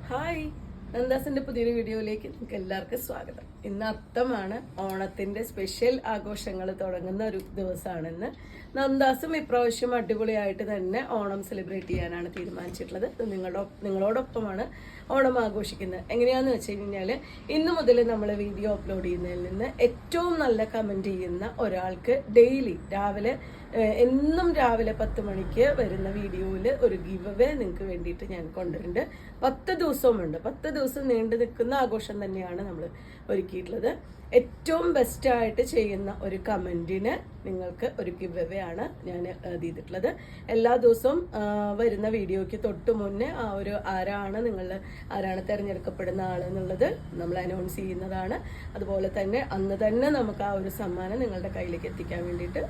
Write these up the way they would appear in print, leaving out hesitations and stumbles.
Hi, നന്ദാസിന്റെ പുതിയൊരു വീഡിയോയിലേക്ക് നിങ്ങൾക്ക് എല്ലാവർക്കും സ്വാഗതം. ഇന്ന് അത്തമാണ്. ഓണത്തിന്റെ സ്പെഷ്യൽ ആഘോഷങ്ങൾ തുടങ്ങുന്ന ഒരു ദിവസമാണെന്ന്. നന്ദാസും ഇപ്രാവശ്യം അടിപൊളിയായിട്ട് തന്നെ ഓണം സെലിബ്രേറ്റ് ചെയ്യാനാണ് തീരുമാനിച്ചിട്ടുള്ളത്. നിങ്ങളോടൊപ്പമാണ് ഓണം ആഘോഷിക്കുന്നത്. എങ്ങനെയാന്ന് വെച്ച് കഴിഞ്ഞാൽ ഇന്ന് മുതൽ നമ്മൾ വീഡിയോ അപ്ലോഡ് ചെയ്യുന്നതിൽ നിന്ന് ഏറ്റവും നല്ല കമന്റ് ചെയ്യുന്ന ഒരാൾക്ക് ഡെയിലി എന്നും രാവിലെ 10 മണിക്ക് വരുന്ന വീഡിയോയിൽ ഒരു ഗിവ് അവേ നിങ്ങൾക്ക് വേണ്ടിയിട്ട് ഞാൻ കൊണ്ടുവരുന്നുണ്ട്. 10 ദിവസവുമുണ്ട്. 10 ദിവസം നീണ്ടു നിൽക്കുന്ന ആഘോഷം തന്നെയാണ് നമ്മൾ ഒരുക്കിയിട്ടുള്ളത്. ഏറ്റവും ബെസ്റ്റ് ആയിട്ട് ചെയ്യുന്ന ഒരു കമന്റിന് നിങ്ങൾക്ക് ഒരു ഗിവ് അവേ ആണ് ഞാൻ ചെയ്തിട്ടുള്ളത്. എല്ലാ ദിവസവും വരുന്ന വീഡിയോയ്ക്ക് തൊട്ട് മുന്നേ ആരാണ് തിരഞ്ഞെടുക്കപ്പെടുന്ന ആളെന്നുള്ളത് നമ്മൾ അനൗൺസ് ചെയ്യുന്നതാണ്. അതുപോലെ തന്നെ അന്ന് തന്നെ നമുക്ക് ആ ഒരു സമ്മാനം നിങ്ങളുടെ കയ്യിലേക്ക് എത്തിക്കാൻ വേണ്ടിയിട്ട്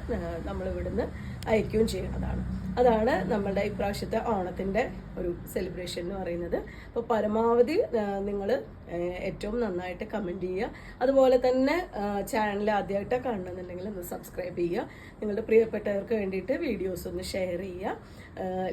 നമ്മൾ ഇവിടുന്ന് അയക്കുകയും ചെയ്യുന്നതാണ്. അതാണ് നമ്മളുടെ ഇപ്രാവശ്യത്തെ ഓണത്തിന്റെ ഒരു സെലിബ്രേഷൻ എന്ന് പറയുന്നത്. അപ്പോൾ പരമാവധി നിങ്ങൾ ഏറ്റവും നന്നായിട്ട് കമന്റ് ചെയ്യുക. അതുപോലെ തന്നെ ചാനൽ ആദ്യമായിട്ട് കാണണമെന്നുണ്ടെങ്കിൽ ഒന്ന് സബ്സ്ക്രൈബ് ചെയ്യുക. നിങ്ങളുടെ പ്രിയപ്പെട്ടവർക്ക് വേണ്ടിയിട്ട് വീഡിയോസ് ഒന്ന് ഷെയർ ചെയ്യുക,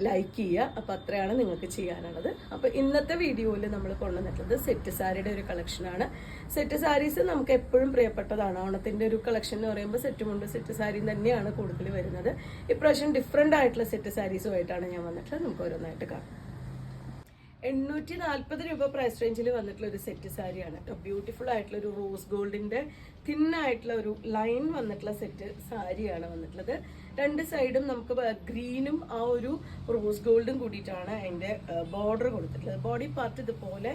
ലൈക്ക് ചെയ്യുക. അപ്പോൾ അത്രയാണ് നിങ്ങൾക്ക് ചെയ്യാനുള്ളത്. അപ്പോൾ ഇന്നത്തെ വീഡിയോയിൽ നമ്മൾ കൊണ്ടുവന്നിട്ടുള്ളത് സെറ്റ് സാരിയുടെ ഒരു കളക്ഷനാണ്. സെറ്റ് സാരീസ് നമുക്ക് എപ്പോഴും പ്രിയപ്പെട്ടതാണ്. ഓണത്തിന്റെ ഒരു കളക്ഷൻ എന്ന് പറയുമ്പോൾ സെറ്റുമുണ്ട് സെറ്റ് സാരിയും തന്നെയാണ് കൂടുതൽ വരുന്നത്. ഇപ്രാവശ്യം ഡിഫറെന്റ് ആയിട്ടുള്ള സെറ്റ് സാരീസുമായിട്ടാണ് ഞാൻ വന്നിട്ടുള്ളത്. നമുക്ക് ഓരോന്നായിട്ട് കാണാം. 840 രൂപ പ്രൈസ് റേഞ്ചിൽ വന്നിട്ടുള്ള ഒരു സെറ്റ് സാരിയാണ് കേട്ടോ. ബ്യൂട്ടിഫുൾ ആയിട്ടുള്ള ഒരു റോസ് ഗോൾഡിന്റെ തിന്നായിട്ടുള്ള ഒരു ലൈൻ വന്നിട്ടുള്ള സെറ്റ് സാരിയാണ് വന്നിട്ടുള്ളത്. രണ്ട് സൈഡും നമുക്ക് ഗ്രീനും ആ ഒരു റോസ് ഗോൾഡും കൂടിയിട്ടാണ് അതിന്റെ ബോർഡർ കൊടുത്തിട്ടുള്ളത്. ബോഡി പാർട്ട് ഇതുപോലെ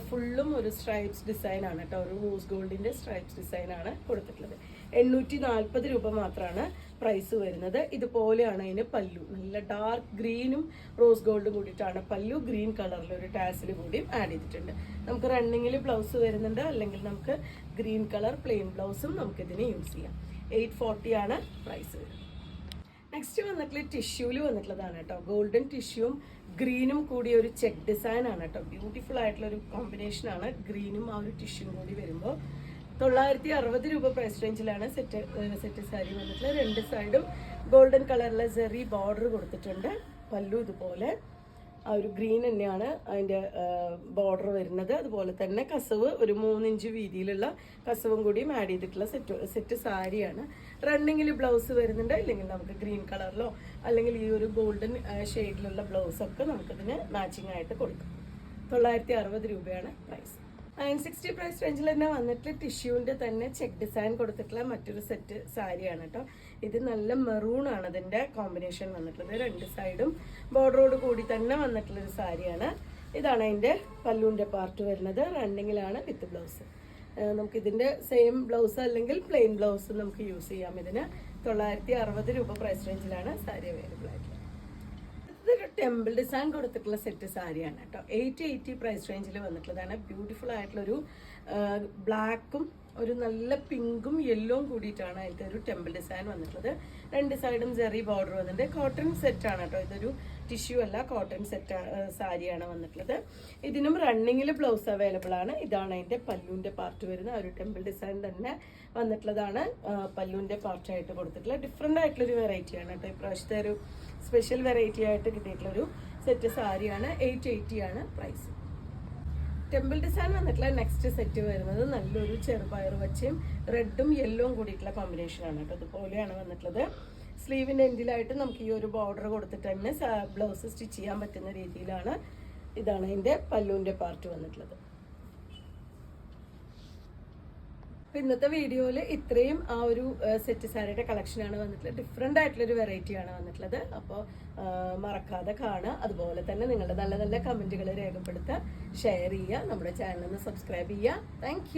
ഫുള്ളും ഒരു സ്ട്രൈപ്സ് ഡിസൈൻ ആണ് കേട്ടോ. ഒരു റോസ് ഗോൾഡിന്റെ സ്ട്രൈപ്സ് ഡിസൈൻ ആണ് കൊടുത്തിട്ടുള്ളത്. 840 രൂപ മാത്രമാണ് പ്രൈസ് വരുന്നത്. ഇതുപോലെയാണ് അതിന് പല്ലു. നല്ല ഡാർക്ക് ഗ്രീനും റോസ് ഗോൾഡും കൂടിയിട്ടാണ് പല്ലു. ഗ്രീൻ കളറിൽ ഒരു ടാസിൽ കൂടിയും ആഡ് ചെയ്തിട്ടുണ്ട്. നമുക്ക് റണ്ണിങ്ങിൽ ബ്ലൗസ് വരുന്നുണ്ട്, അല്ലെങ്കിൽ നമുക്ക് ഗ്രീൻ കളർ പ്ലെയിൻ ബ്ലൗസും നമുക്കിതിന് യൂസ് ചെയ്യാം. 840 ആണ് പ്രൈസ് വരുന്നത്. നെക്സ്റ്റ് വന്നിട്ടുള്ള ടിഷ്യൂല് വന്നിട്ടുള്ളതാണ് കേട്ടോ. ഗോൾഡൻ ടിഷ്യൂവും ഗ്രീനും കൂടിയ ഒരു ചെക്ക് ഡിസൈൻ ആണ് കേട്ടോ. ബ്യൂട്ടിഫുൾ ആയിട്ടുള്ള ഒരു കോമ്പിനേഷൻ ആണ്. ഗ്രീനും ആ ഒരു ടിഷ്യൂവും കൂടി വരുമ്പോൾ 960 രൂപ പ്രൈസ് റേഞ്ചിലാണ് സെറ്റ് സാരി വന്നിട്ടുള്ളത്. രണ്ട് സൈഡും ഗോൾഡൻ കളറിലെ സെറി ബോർഡർ കൊടുത്തിട്ടുണ്ട്. പല്ലു ഇതുപോലെ ആ ഒരു ഗ്രീൻ തന്നെയാണ് അതിൻ്റെ ബോർഡർ വരുന്നത്. അതുപോലെ തന്നെ കസവ് ഒരു 3 ഇഞ്ച് വീതിയിലുള്ള കസവും കൂടിയും ആഡ് ചെയ്തിട്ടുള്ള സെറ്റ് സാരിയാണ്. റണ്ണിങ്ങിൽ ബ്ലൗസ് വരുന്നുണ്ട്, ഇല്ലെങ്കിൽ നമുക്ക് ഗ്രീൻ കളറിലോ അല്ലെങ്കിൽ ഈ ഒരു ഗോൾഡൻ ഷെയ്ഡിലുള്ള ബ്ലൗസൊക്കെ നമുക്കിതിന് മാച്ചിങ് ആയിട്ട് കൊടുക്കാം. 960 രൂപയാണ് പ്രൈസ്. 960 പ്രൈസ് റേഞ്ചിൽ തന്നെ വന്നിട്ട് ടിഷ്യൂവിന്റെ തന്നെ ചെക്ക് ഡിസൈൻ കൊടുത്തിട്ടുള്ള മറ്റൊരു സെറ്റ് സാരിയാണ് കേട്ടോ. ഇത് നല്ല മെറൂൺ ആണ് ഇതിന്റെ കോമ്പിനേഷൻ വന്നിട്ടുള്ളത്. രണ്ട് സൈഡും ബോർഡറോട് കൂടി തന്നെ വന്നിട്ടുള്ള ഒരു സാരിയാണ്. ഇതാണ് അതിന്റെ പല്ലുവിന്റെ പാർട്ട് വരുന്നത്. റണ്ണിങ്ങിലാണ് വിത്ത് ബ്ലൗസ്. നമുക്ക് ഇതിന്റെ സെയിം ബ്ലൗസ് അല്ലെങ്കിൽ പ്ലെയിൻ ബ്ലൗസ് നമുക്ക് യൂസ് ചെയ്യാം. ഇതിന് 960 രൂപ പ്രൈസ് റേഞ്ചിലാണ് സാരി അവൈലബിൾ ആയിട്ടുള്ളത്. ഇതൊരു ടെമ്പിൾ ഡിസൈൻ കൊടുത്തിട്ടുള്ള സെറ്റ് സാരിയാണ് കേട്ടോ. 880 പ്രൈസ് റേഞ്ചിൽ വന്നിട്ടുള്ളതാണ്. ബ്യൂട്ടിഫുൾ ആയിട്ടുള്ളൊരു ബ്ലാക്കും ഒരു നല്ല പിങ്കും യെല്ലോയും കൂടിയിട്ടാണ് അതിൻ്റെ ഒരു ടെമ്പിൾ ഡിസൈൻ വന്നിട്ടുള്ളത്. രണ്ട് സൈഡും ജെറി ബോർഡർ വന്നിട്ടുണ്ട്. കോട്ടൺ സെറ്റ് ആണ് കേട്ടോ. ഇതൊരു ടിഷ്യൂ അല്ല, കോട്ടൺ സെറ്റ് സാരിയാണ് വന്നിട്ടുള്ളത്. ഇതിനും റണ്ണിങ്ങിൽ ബ്ലൗസ് അവൈലബിൾ ആണ്. ഇതാണ് അതിൻ്റെ പല്ലുവിൻ്റെ പാർട്ട് വരുന്നത്. ഒരു ടെമ്പിൾ ഡിസൈൻ തന്നെ വന്നിട്ടുള്ളതാണ് പല്ലുവിൻ്റെ പാർട്ടായിട്ട് കൊടുത്തിട്ടുള്ളത്. ഡിഫറെൻ്റ് ആയിട്ടുള്ളൊരു വെറൈറ്റിയാണ് കേട്ടോ. ഇപ്രാവശ്യത്തെ ഒരു സ്പെഷ്യൽ വെറൈറ്റി ആയിട്ട് കിട്ടിയിട്ടുള്ളൊരു സെറ്റ് സാരിയാണ്. 880 ആണ് പ്രൈസ്. ടെമ്പിൾ ഡിസൈൻ വന്നിട്ടുള്ള നെക്സ്റ്റ് സെറ്റ് വരുന്നത് നല്ലൊരു ചെറുപയർ വച്ചയും റെഡും യെല്ലോയും കൂടിയിട്ടുള്ള കോമ്പിനേഷൻ ആണ് കേട്ടോ. ഇതുപോലെയാണ് വന്നിട്ടുള്ളത്. സ്ലീവിൻ്റെ എൻഡിലായിട്ട് നമുക്ക് ഈ ഒരു ബോർഡർ കൊടുത്തിട്ട് തന്നെ ബ്ലൗസ് സ്റ്റിച്ച് ചെയ്യാൻ പറ്റുന്ന രീതിയിലാണ്. ഇതാണ് അതിൻ്റെ പല്ലുവിൻ്റെ പാർട്ട് വന്നിട്ടുള്ളത്. ഇന്നത്തെ വീഡിയോയിൽ ഇത്രയും ആ ഒരു സെറ്റ് സാരിയുടെ കളക്ഷനാണ് വന്നിട്ടുള്ളത്. ഡിഫറെൻ്റ് ആയിട്ടുള്ളൊരു വെറൈറ്റിയാണ് വന്നിട്ടുള്ളത്. അപ്പോൾ മറക്കാതെ കാണുക. അതുപോലെ തന്നെ നിങ്ങളുടെ നല്ല നല്ല കമൻറ്റുകൾ രേഖപ്പെടുത്തുക, ഷെയർ ചെയ്യുക, നമ്മുടെ ചാനൽ ഒന്ന് സബ്സ്ക്രൈബ് ചെയ്യുക. താങ്ക്